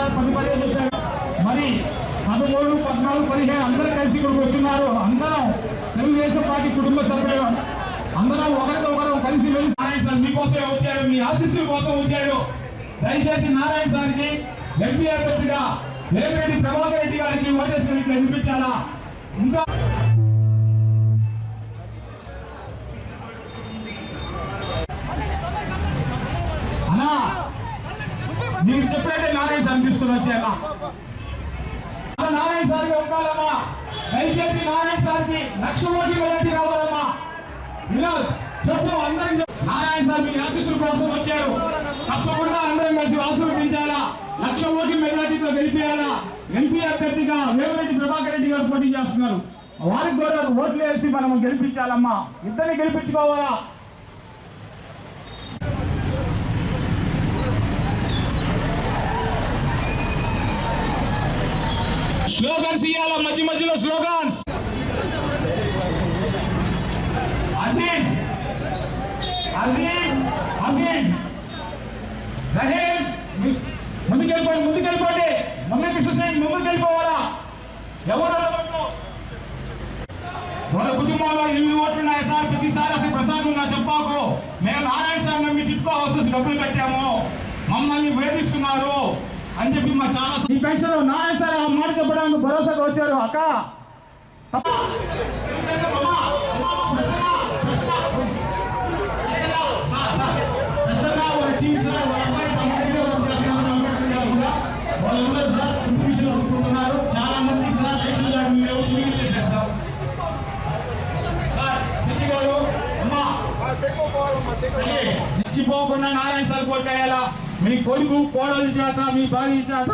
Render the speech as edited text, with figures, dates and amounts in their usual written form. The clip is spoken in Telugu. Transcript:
సార్ 10 చెప్పారు. మరి 13, 14, 15 అందరూ కలిసి ఇక్కడికి వచ్చినారు. అందరం తెలుగుదేశం పార్టీ కుటుంబ సభ్యులు అందరం ఒకరికొకరు కలిసి వెళ్ళి నారాయణ సార్ మీకోసమే వచ్చారు, మీ ఆశీస్సుల కోసం వచ్చారు. దయచేసి నారాయణ సార్కి ఎంపీ అభ్యర్థిగా వేమిరెడ్డి ప్రభాకర్ రెడ్డి గారికి ఓటేసి వినిపించాలా. ఇంకా అన్నా మీరు చెప్పినట్టే నారాయణ సార్ తీసుకుని వచ్చారా? నారాయణ సార్కి ఉండాలమ్మా. దయచేసి నారాయణ సార్కి 1,00,000 ఓట్లు మెజార్టీ రావాలమ్మా. వినోద్ చెప్పు అందరికి. నారాయణ సార్ మీ ఆశీస్సుల కోసం వచ్చారు. తప్పకుండా అందరం కలిసి ఆశీర్వదించాలా. 1,00,000 ఓట్ల మెజార్టీతో గెలిపేయాలా. ఎంపీ అభ్యర్థిగా వేమిరెడ్డి ప్రభాకర్ రెడ్డి గారు పోటీ చేస్తున్నారు. వారికి కూడా ఓట్లు వేసి మనం గెలిపించాలమ్మా. ఇద్దరిని గెలిపించుకోవాలా. స్లోగన్స్ ఇవ్వాలా, మధ్య మధ్యలో స్లోగన్స్. అజీజ్ అజీజ్ అజీజ్ రహీం ముందుకెళ్ళిపోండి, ముందుకెళ్ళిపోండి. మమ్మీ కృష్ణసేన్ ముందుకెళ్ళిపోవాలా. ఎవరు వాళ్ళ కుటుంబంలో 8 ఓట్లు ఉన్నాయి సార్. ప్రతిసారి అసలు ప్రసాద్ నా చెప్పాకు. మేము నారాయణ సార్ నమ్మి టిప్కో హౌసెస్ డబ్బులు కట్టాము, మమ్మల్ని వేధిస్తున్నారు అని చెప్పి మా చాలా ఈ పెన్షన్ నారాయణ సార్ ఆ మాట చెప్పడానికి భరోసాగా వచ్చారు. అక్క చాలా మంది సార్ రేషన్ కార్డు మీరు చేశారు సార్. సిటీ గారు అమ్మా ఇచ్చిపోకుండా నారాయణ సార్ కొట్టేయాలా. మీ కొడుకు కోడలి చేత, మీ భార్య చేత